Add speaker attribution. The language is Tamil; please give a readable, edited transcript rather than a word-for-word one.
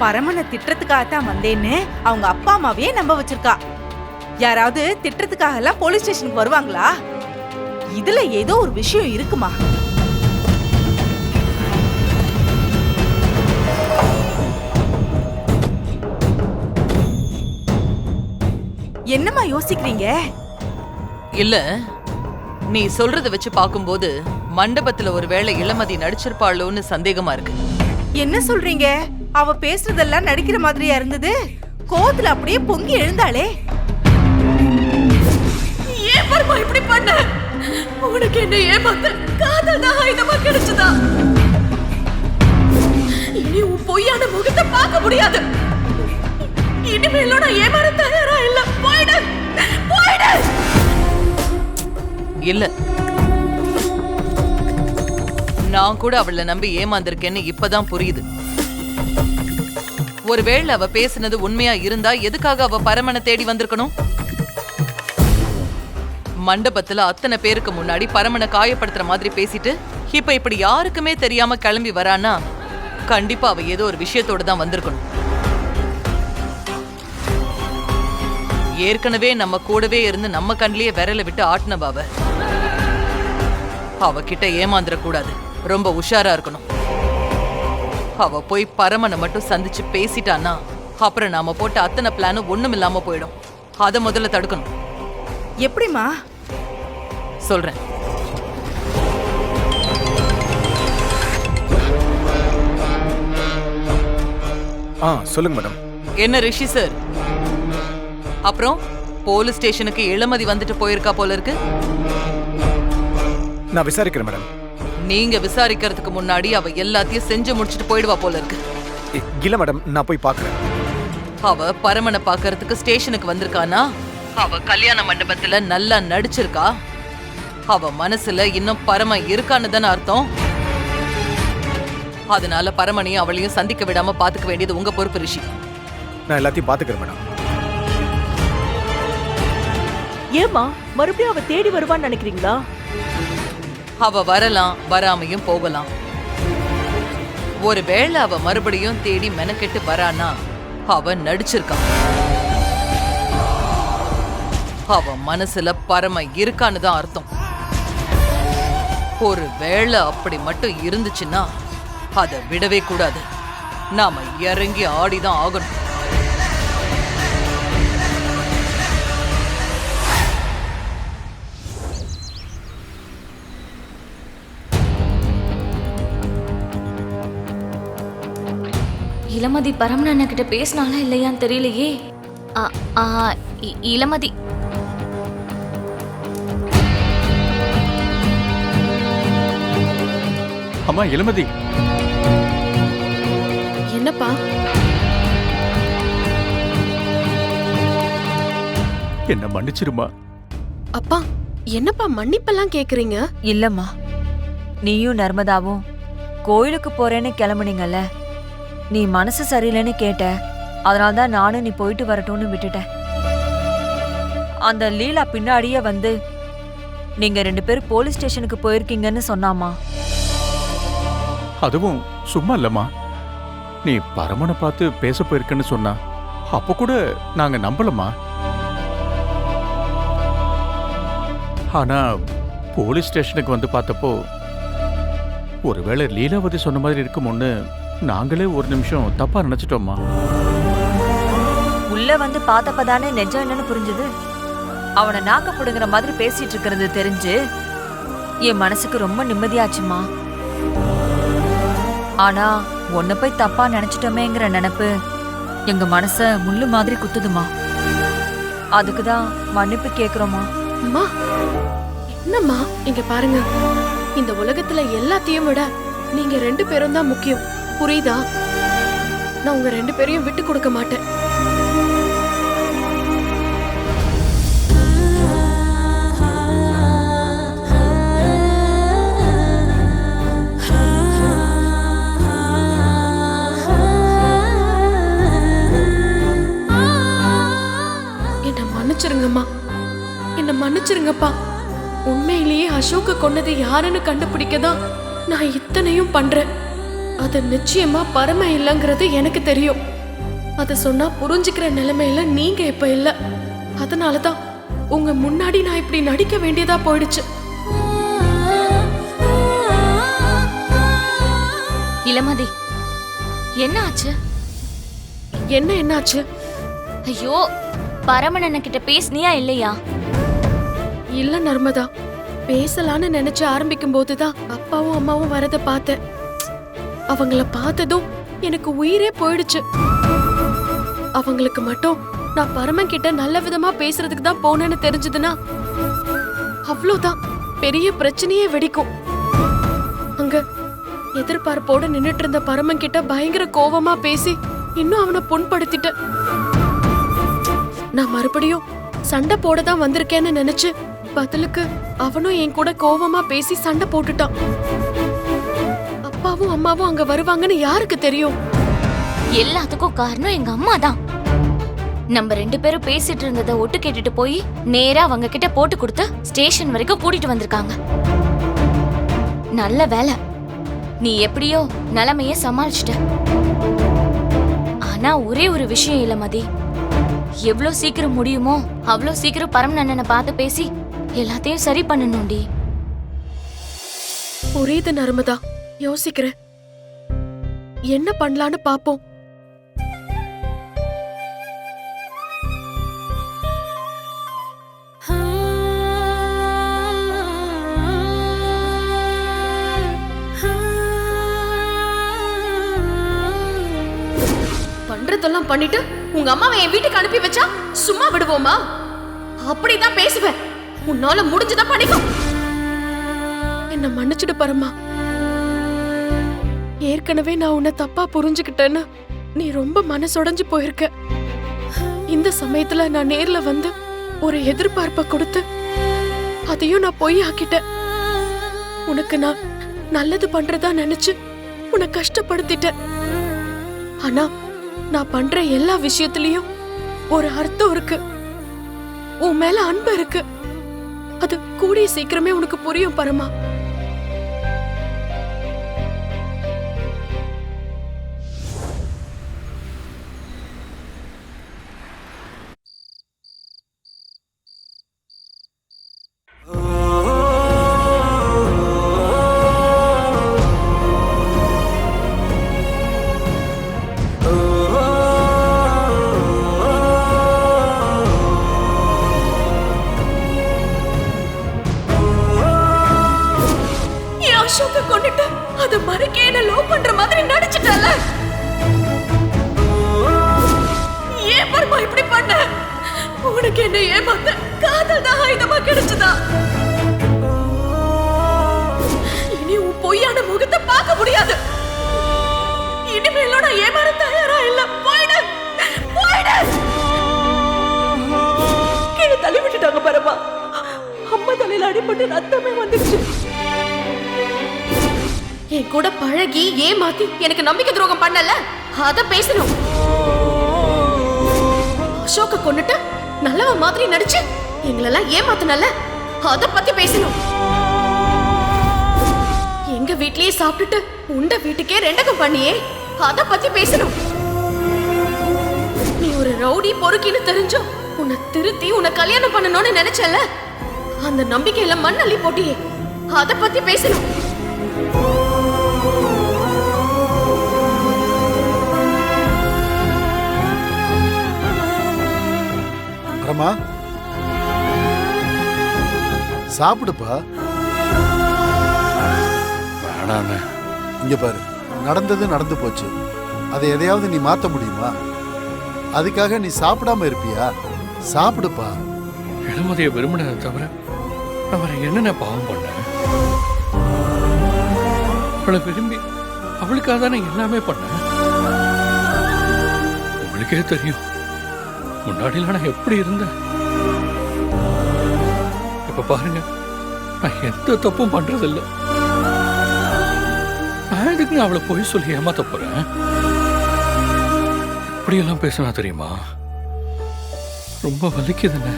Speaker 1: பரமனை திட்டத்துக்காகத்தான் வந்தேன்னு அவங்க அப்பா அம்மாவே நம்ப வச்சிருக்கா. யாராவது திட்டத்துக்காக எல்லாம் போலீஸ் ஸ்டேஷனுக்கு வருவாங்களா? இதுல ஏதோ ஒரு விஷயம் இருக்குமா? என்னம்மா யோசிக்கிறீங்க?
Speaker 2: இல்ல, நீ சொல்றத வச்சு பாக்கும்போது மண்டபத்துல ஒருவேளை இளமதி நடிச்சிருப்பாளோன்னு சந்தேகமா இருக்கு.
Speaker 1: என்ன சொல்றீங்க? அவ பேசுறதெல்லாம் நடிக்கிற மாதிரியா இருந்தது. கோவத்துல அப்படியே பொங்கி எழுந்தாளே.
Speaker 3: ஏன் பரமா இப்படி பண்ண? உனக்கு என்ன ஏமாத்த காதல் தான் ஆயுதமா கிடைச்சதா? இனி உன் பொய்யான முகத்தை பார்க்க முடியாது. இனிமேலும் நான் ஏமாற தயாரா இல்ல. போயிடு, போயிடு.
Speaker 2: இல்ல, நான் கூட அவளை நம்பி ஏமாந்திருக்கேன்னு இப்பதான் புரியுது. ஒருவேளை அவ பேசுனது உண்மையா இருந்தா எதுக்காக அவ பரமனை தேடி வந்திருக்கணும்? மண்டபத்துல அத்தனை பேருக்கு முன்னாடி பரமனை காயப்படுத்துற மாதிரி பேசிட்டு இப்ப இப்படி யாருக்குமே தெரியாம கிளம்பி வரானா, கண்டிப்பா அவ ஏதோ ஒரு விஷயத்தோட தான் வந்திருக்கணும். ஏற்கனவே நம்ம கூடவே இருந்து நம்ம கண்ணிலேயே விரல விட்டு ஆட்டினவ அவகிட்ட ஏமாந்துட கூடாது. ரொம்ப உஷாரா இருக்கணும். அவ போய் பரமனை மட்டும் சந்திச்சு பேசிட்டானா அப்புறம் நாம போட்ட அத்தனை பிளானும் ஒண்ணும் இல்லாம போயிடும். அத முதல்ல தடுக்கணும்.
Speaker 1: எப்படிமா?
Speaker 2: சொல்றேன்.
Speaker 4: சொல்லுங்க மேடம்.
Speaker 2: என்ன ரிஷி சார், அப்புறம் போலீஸ் ஸ்டேஷனுக்கு இளமதி வந்துட்டு போயிருக்கா போல இருக்கு.
Speaker 4: நான் விசாரிக்கிறேன் மேடம்.
Speaker 2: நீங்க விசாரிக்கிறதுக்கு முன்னாடி அவ எல்லாத்தையும் செஞ்சு முடிச்சிட்டு போயிடுவா போல இருக்கு.
Speaker 4: இல்ல மேடம், நான் போய் பாக்குறேன்.
Speaker 2: அவ பரமனை பாக்குறதுக்கு ஸ்டேஷனுக்கு வந்திருக்கானா? அவ கல்யாண மண்டபத்துல நல்லா நடிச்சிருக்கா? அவ மனசுல இன்னும் பரம இருக்கான்னு தானே அர்த்தம். அதனால பரமனையும் அவளையும் சந்திக்க விடாம பாத்துக்க வேண்டியது உங்க பொறுப்பு ரிஷி.
Speaker 4: நான் எல்லாத்தையும் பாத்துக்கிறேன் மேடம்.
Speaker 3: ஏமா மறுபடியும் அவ தேடி வருவான்னு நினைக்கிறீங்களா?
Speaker 2: அவ வரலாம், வராமையும் போகலாம். ஒருவேளை அவ மறுபடியும் தேடி மெனக்கெட்டு வரானா அவ நடிச்சிருக்கா. அவ மனசுல பரம இருக்கான்னு தான் அர்த்தம். ஒரு வேளை அப்படி மட்டும் இருந்துச்சுன்னா அதை விடவே கூடாது. நாம இறங்கி ஆடிதான் ஆகணும்.
Speaker 5: இளமதி பரமன் அண்ணா கிட்ட பேசினாலா இல்லையான்னு தெரியலையே. இளமதி
Speaker 6: அம்மா, இளமதி.
Speaker 3: என்னப்பா?
Speaker 6: என்ன மன்னிச்சிருமா.
Speaker 3: அப்பா, என்னப்பா மன்னிப்பெல்லாம் கேக்குறீங்க?
Speaker 7: இல்லம்மா, நீயும் நர்மதாவும் கோயிலுக்கு போறேன்னு கிளம்புனீங்கல்ல, நீ மனசு சரியில்லைன்னு கேட்ட. அதனால்தான் நானும் நீ போயிட்டு வரட்டும்னு விட்டுட்டேன். அந்த லீலா பின்னாடியே வந்து நீங்க 2 பேரும் போலீஸ் ஸ்டேஷனுக்கு போயிருக்கீங்கன்னு சொன்னாமா.
Speaker 6: அதுவும் சும்மா இல்லம்மா, நீ பரமனை பார்த்து பேச போயிருக்கன்னு சொன்னா அப்ப கூட நாங்க நம்பலம்மா. ஆனா போலீஸ் ஸ்டேஷனுக்கு வந்து பார்த்தப்போ ஒருவேளை லீலாவதி சொன்ன மாதிரி இருக்குமோன்னு நாங்களே ஒரு நிமிஷம் தப்பா நினைச்சிட்டோம்மா.
Speaker 7: உள்ள வந்து பார்த்தப்பதானே நெஜம் என்னன்னு புரிஞ்சுது. அவனை நாக்க புடுங்குற மாதிரி பேசிட்டு இருக்கிறது தெரிஞ்சு என் மனசுக்கு ரொம்ப நிம்மதியாச்சுமா. ஆனா உன்னை போய் தப்பா நினைச்சிட்டோமேங்கிற நினைப்பு எங்க மனச முள்ளு மாதிரி குத்துதுமா. அதுக்குதான் மன்னிப்பு கேக்குறோமா.
Speaker 3: அம்மா, என்னம்மா இங்க பாருங்க, இந்த உலகத்துல எல்லாத்தையும் விட நீங்க 2 பேரும் தான் முக்கியம், புரியுதா? நான் உங்க 2 பேரையும் விட்டு கொடுக்க மாட்டேன். மன்னிச்சிருங்கம்மா, என்ன மன்னிச்சிருங்கப்பா. உண்மையிலேயே அசோக்க கொன்னது யாருன்னு கண்டுபிடிக்கதான் நான் இத்தனையும் பண்றேன். அது நிச்சயமா பரம இல்லைங்கிறது எனக்கு தெரியும். அத சொன்னா புரிஞ்சுக்கிற நிலைமையில நீங்க இப்ப இல்ல. அதனாலதான் உங்க முன்னாடி நான் இப்படி நடிக்க வேண்டியதா போயிடுச்சு.
Speaker 5: இளமதி, என்ன ஆச்சு?
Speaker 3: என்னாச்சு?
Speaker 5: ஐயோ, பரமன் கிட்ட பேசுனியா இல்லையா?
Speaker 3: இல்ல நர்மதா, பேசலான்னு நினைச்சு ஆரம்பிக்கும் போதுதான் அப்பாவும் அம்மாவும் வரத பார்த்தேன். அவங்கள பார்த்ததும் எனக்கு உயிரே போயிடுச்சு. அவங்களுக்கு மட்டும் நான் பரமன் கிட்ட நல்ல விதமா பேசுறதுக்கு தான் போனேன்னு தெரிஞ்சதுன்னா அவ்வளவுதான், பெரிய பிரச்சனையே வெடிக்கும். அங்க எதிர்பார்ப்போட நின்னுட்டு இருந்த பரமன் கிட்ட பயங்கர கோவமா பேசி இன்னும் அவனை புண்படுத்திட்டேன். நான் மறுபடியும் சண்டை போட தான் வந்திருக்கேன்னு நினைச்சு பதிலுக்கு அவனும் என் கூட கோவமா பேசி சண்டை போட்டுட்டான். அப்பாவும் அம்மாவும் அங்க வருவாங்கன்னு யாருக்கு தெரியும்?
Speaker 5: எல்லாத்துக்கும் காரணம் எங்க அம்மா தான். நம்ம 2 பேரும் பேசிட்டு இருந்ததை ஒட்டு கேட்டுட்டு போய் நேரா அவங்க கிட்ட போட்டு கொடுத்து ஸ்டேஷன் வரைக்கும் கூட்டிட்டு வந்திருக்காங்க. நல்ல வேலை, நீ எப்படியோ நிலைமைய சமாளிச்சிட்ட. ஆனா ஒரே ஒரு விஷயம் இளமதி, எவ்வளவு சீக்கிரம் முடியுமோ அவ்வளவு சீக்கிரம் பரமன் அண்ணனை பார்த்து பேசி எல்லாத்தையும் சரி பண்ணணும்டி.
Speaker 3: புரியுது நர்மதா, யோசிக்கிறேன். என்ன பண்ணலான்னு பாப்போம். பண்றதெல்லாம் பண்ணிட்டு உங்க அம்மாவை என் வீட்டுக்கு அனுப்பி வச்சா சும்மா விடுவோமா? அப்படிதான் பேசுவேன். உன்னால முடிஞ்சதா பண்ணிக்கோ. என்ன மன்னிச்சுடு பரமா. ஏற்கனவே நான் உன்னை தப்பா புரிஞ்சுக்கிட்டேன்னு நீ ரொம்ப மனசுடைஞ்சு போயிருக்க. இந்த சமயத்துல நான் நேர்ல வந்து ஒரு எதிர்பார்ப்பை கொடுத்து அதையும் நான் பொய் ஆக்கிட்டேன். உனக்கு நான் நல்லது பண்றதா நினைச்சு உன்னை கஷ்டப்படுத்திட்டேன். ஆனா நான் பண்ற எல்லா விஷயத்திலயும் ஒரு அர்த்தம் இருக்கு. உன் மேல அன்பு இருக்கு. அது கூடிய சீக்கிரமே உனக்கு புரியும் பரமா. அசோக்க கொண்டுட்டு அது மறுக்கே என்ன லவ் பண்ற மாதிரி நடிச்சிட்டல. ஏன் பரமா இப்படி பண்ண? உனக்கு என்ன ஏமாத்த காதல் தான் ஆயுதமா கிடைச்சதா? இனி உன் பொய்யான முகத்தை பார்க்க முடியாது. இனிமேல நான் ஏமாற தயாரா இல்ல. போயிடு, போயிடு. கீழே தள்ளி விட்டுட்டாங்க பரமா. அம்மா தலையில அடிபட்டு ரத்தமே வந்துச்சு. என் கூட பழகி ஏமாத்தி எனக்கு நம்பிக்கை துரோகம் பண்ணல, அத பேசணும். அசோக்க கொண்டுட்டு நல்லவ மாதிரி நடிச்சு எங்களெல்லாம் ஏமாத்தினல, அத பத்தி பேசணும். எங்க வீட்லயே சாப்பிட்டுட்டு உண்ட வீட்டுக்கே ரெண்டகம் பண்ணியே, அத பத்தி பேசணும். நீ ஒரு ரவுடி பொறுக்கின்னு தெரிஞ்சும் உன்னை திருத்தி உன்னை கல்யாணம் பண்ணணும்னு நினைச்சல, அந்த நம்பிக்கையில மண் அள்ளி போட்டியே, அத பத்தி பேசணும்.
Speaker 8: பரமா, சாப்பிடுப்பா.
Speaker 6: வேணாண்ணே.
Speaker 8: இங்க பாரு, நடந்தது நடந்து போச்சு. அதை எதையாவது நீ மாத்த முடியுமா? அதுக்காக நீ சாப்பிடாம இருப்பியா? சாப்பிடுப்பா.
Speaker 6: இளமதியை விரும்பினதை தவிர அவரை என்னென்ன பாவம் பண்ண? அவளை விரும்பி அவளுக்காக தானே எல்லாமே பண்ண. உங்களுக்கே தெரியும் முன்னாடிலாம் நான் எப்படி இருந்தேன். இப்ப பாருங்க, நான் எந்த தப்பும் பண்றதில்லை. நான் எதுக்கு அவளை போய் சொல்லி ஏமாத்த போறேன்? இப்படியெல்லாம் பேசினா தெரியுமா? ரொம்ப வலிக்குதுன்னு.